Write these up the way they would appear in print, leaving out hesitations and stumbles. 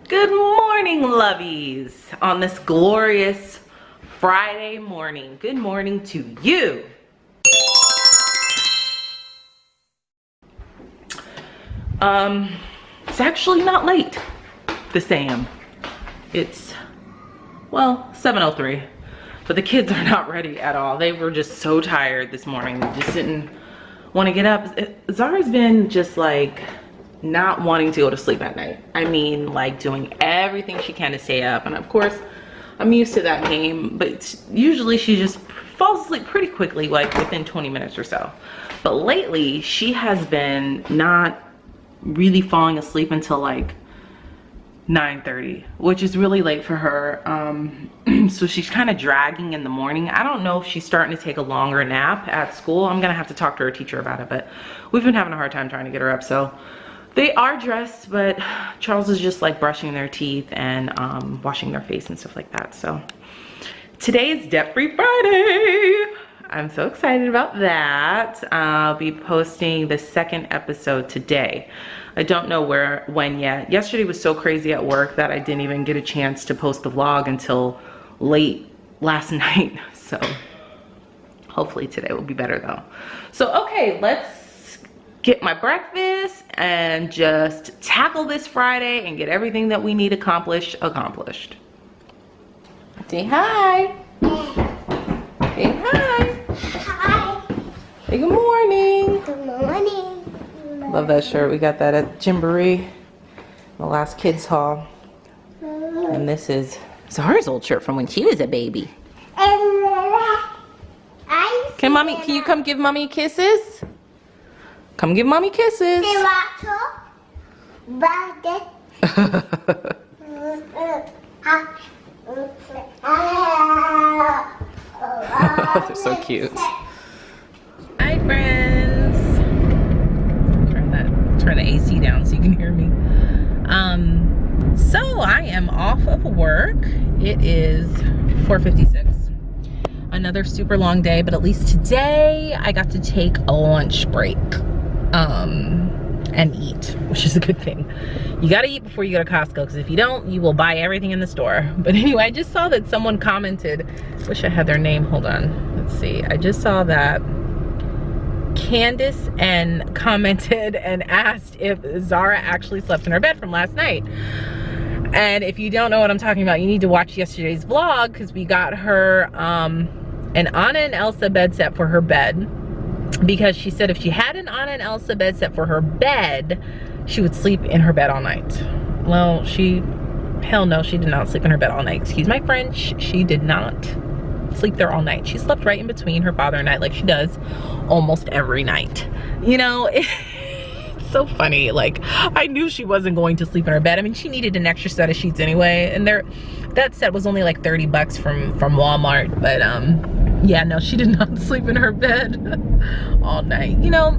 Good morning, lovies, on this glorious Friday morning. Good morning to you. It's actually not late this AM. It's, well, 7:03, but the kids are not ready at all. They were just so tired this morning. They just didn't want to get up. Zara's been just like not wanting to go to sleep at night. I mean, like doing everything she can to stay up. And of course, I'm used to that game, but usually she just falls asleep pretty quickly, like within 20 minutes or so. But lately, she has been not really falling asleep until like 9:30, which is really late for her. So she's kind of dragging in the morning. I don't know if she's starting to take a longer nap at school. I'm gonna have to talk to her teacher about it, but we've been having a hard time trying to get her up. So they are dressed, but Charles is just like brushing their teeth and washing their face and stuff like that. So today is Debt-Free Friday. I'm so excited about that. I'll be posting the second episode today. I don't know when yet. Yesterday was so crazy at work that I didn't even get a chance to post the vlog until late last night. So hopefully today will be better though. So okay, let's get my breakfast and just tackle this Friday and get everything that we need accomplished. Say hi. Say hi. Hi. Say good morning. Good morning. Love that shirt. We got that at Gymboree, the last kids haul. And this is Zara's old shirt from when she was a baby. Can you come give mommy kisses? Come give mommy kisses. They're so cute. Hi friends. Turn the AC down so you can hear me. So I am off of work. It is 4:56. Another super long day, but at least today I got to take a lunch break and eat, which is a good thing. You gotta eat before you go to Costco, because if you don't, you will buy everything in the store. But anyway, I just saw that someone commented, wish I had their name, hold on, let's see. I just saw that Candace and commented and asked if Zara actually slept in her bed from last night. And if you don't know what I'm talking about, you need to watch yesterday's vlog, because we got her an Anna and Elsa bed set for her bed, because she said if she had an Anna and Elsa bed set for her bed, she would sleep in her bed all night. Well, hell no, she did not sleep in her bed all night. Excuse my French, she did not sleep there all night. She slept right in between her father and I, like she does almost every night. You know, it's so funny. Like, I knew she wasn't going to sleep in her bed. I mean, she needed an extra set of sheets anyway, and that set was only like 30 bucks from Walmart. But yeah, no, she did not sleep in her bed all night, you know.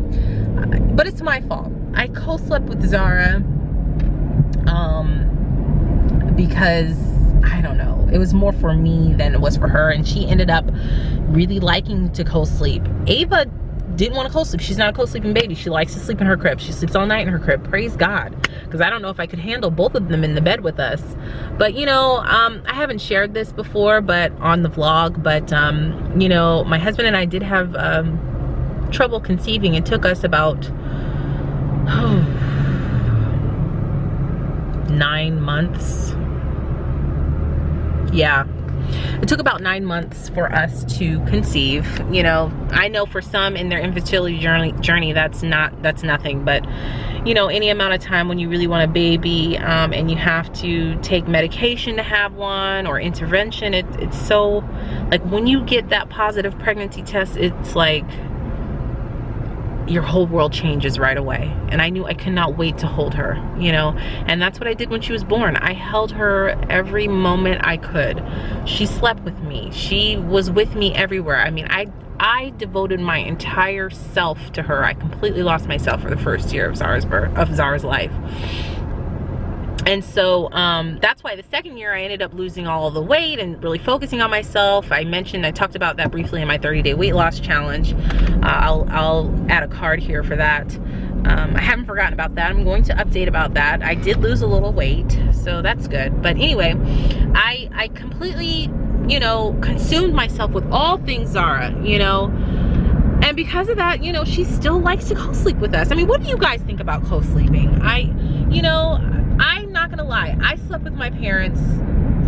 But it's my fault. I co-slept with Zara because I don't know, it was more for me than it was for her, and she ended up really liking to co-sleep. Ava didn't want to co-sleep. She's not a co-sleeping baby. She likes to sleep in her crib. She sleeps all night in her crib. Praise God, because I don't know if I could handle both of them in the bed with us. But you know, I haven't shared this before, but on the vlog, but you know, my husband and I did have trouble conceiving. It took us about 9 months. Yeah, it took about 9 months for us to conceive. You know, I know for some in their infertility journey that's nothing, but you know, any amount of time when you really want a baby and you have to take medication to have one, or intervention, it's so, like, when you get that positive pregnancy test, it's like your whole world changes right away. And I knew I could not wait to hold her, you know. And that's what I did when she was born. I held her every moment I could. She slept with me. She was with me everywhere. I mean, I devoted my entire self to her. I completely lost myself for the first year of Zara's life. And so that's why the second year I ended up losing all of the weight and really focusing on myself. I talked about that briefly in my 30-day weight loss challenge. I'll add a card here for that. I haven't forgotten about that. I'm going to update about that. I did lose a little weight, so that's good. But anyway, I completely, you know, consumed myself with all things Zara, you know. And because of that, you know, she still likes to co-sleep with us. I mean, what do you guys think about co-sleeping? You know, I'm not gonna lie. I slept with my parents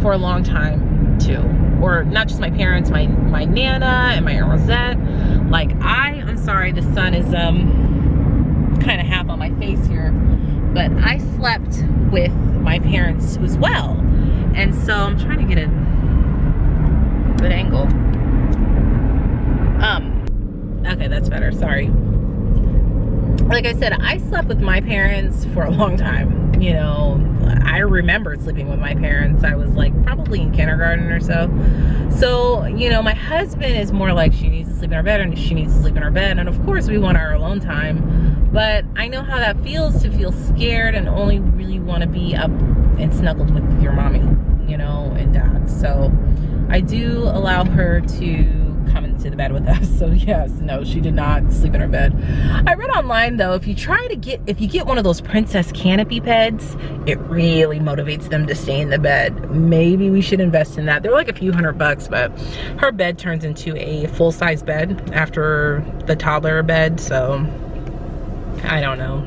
for a long time too. Or not just my parents, my Nana and my Aunt Rosette. Like, I'm sorry, the sun is kind of half on my face here, but I slept with my parents as well. And so I'm trying to get a good angle. Okay, that's better, sorry. Like I said, I slept with my parents for a long time. You know, I remember sleeping with my parents. I was like probably in kindergarten or so. So, you know, my husband is more like, she needs to sleep in our bed, and she needs to sleep in our bed. And of course we want our alone time. But I know how that feels, to feel scared and only really want to be up and snuggled with your mommy, you know, and dad. So I do allow her to come into the bed with us. So yes, no, she did not sleep in her bed. I read online though, if you get one of those princess canopy beds, it really motivates them to stay in the bed. Maybe we should invest in that. They're like a few $100, but her bed turns into a full-size bed after the toddler bed. So I don't know.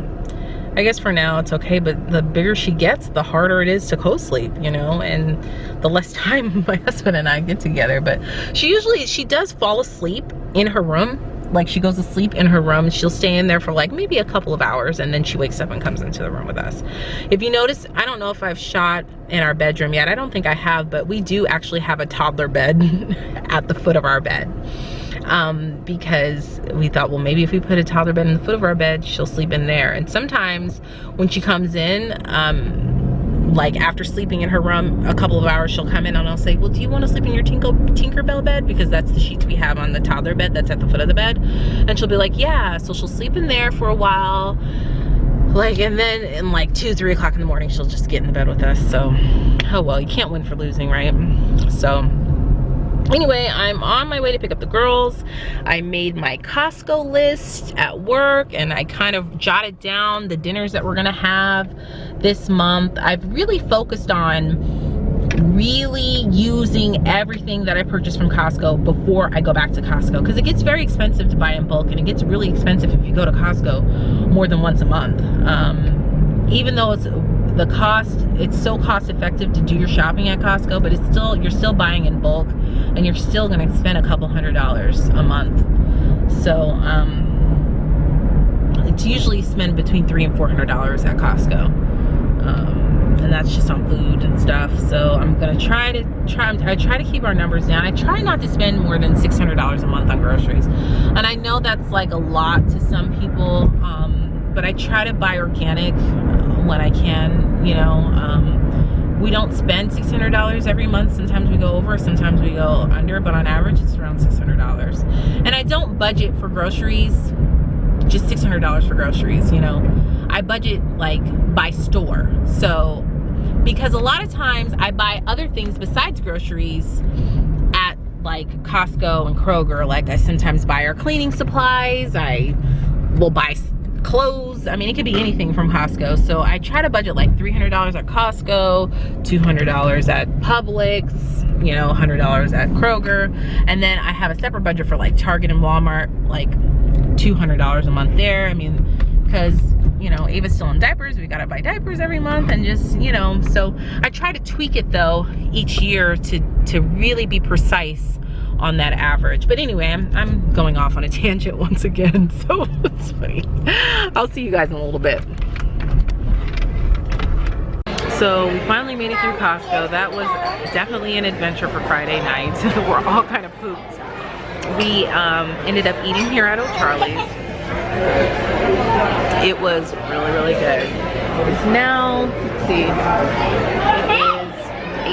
I guess for now it's okay, but the bigger she gets, the harder it is to co-sleep, you know, and the less time my husband and I get together. But she does fall asleep in her room. Like, she goes to sleep in her room. She'll stay in there for like maybe a couple of hours, and then she wakes up and comes into the room with us. If you notice, I don't know if I've shot in our bedroom yet. I don't think I have, but we do actually have a toddler bed at the foot of our bed. Because we thought, well, maybe if we put a toddler bed in the foot of our bed, she'll sleep in there. And sometimes when she comes in, like after sleeping in her room a couple of hours, she'll come in and I'll say, well, do you want to sleep in your Tinkerbell bed? Because that's the sheets we have on the toddler bed that's at the foot of the bed. And she'll be like, yeah. So she'll sleep in there for a while. Like, and then in like 2-3 o'clock in the morning, she'll just get in the bed with us. So, oh well, you can't win for losing, right? So anyway, I'm on my way to pick up the girls. I made my Costco list at work, and I kind of jotted down the dinners that we're gonna have this month. I've really focused on really using everything that I purchased from Costco before I go back to Costco, because it gets very expensive to buy in bulk, and it gets really expensive if you go to Costco more than once a month. Even though it's so cost effective to do your shopping at Costco, but you're still buying in bulk, and you're still gonna spend a couple $100s a month. So it's usually spend between $300 and $400 at Costco, and that's just on food and stuff. So I'm gonna try to keep our numbers down. I try not to spend more than $600 a month on groceries, and I know that's like a lot to some people, but I try to buy organic when I can, you know. We don't spend $600 every month. Sometimes we go over, sometimes we go under, but on average it's around $600. And I don't budget for groceries, just $600 for groceries, you know. I budget like by store. So, because a lot of times I buy other things besides groceries at like Costco and Kroger. Like, I sometimes buy our cleaning supplies, I will buy clothes. I mean, it could be anything from Costco. So I try to budget like $300 at Costco, $200 at Publix, you know, $100 at Kroger. And then I have a separate budget for like Target and Walmart, like $200 a month there. I mean, because, you know, Ava's still in diapers. We gotta buy diapers every month, and just, you know, so I try to tweak it though each year to really be precise on that average. But anyway, I'm going off on a tangent once again, so it's funny. I'll see you guys in a little bit. So we finally made it through Costco. That was definitely an adventure for Friday night. We're all kind of pooped. We ended up eating here at O'Charlie's. It was really, really good. It is now, let's see, it is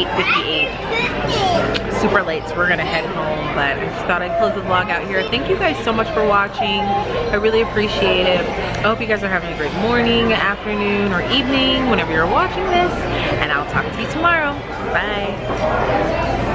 8:58. Super late, so we're gonna head home, but I just thought I'd close the vlog out here. Thank you guys so much for watching. I really appreciate it. I hope you guys are having a great morning, afternoon, or evening whenever you're watching this, and I'll talk to you tomorrow. Bye.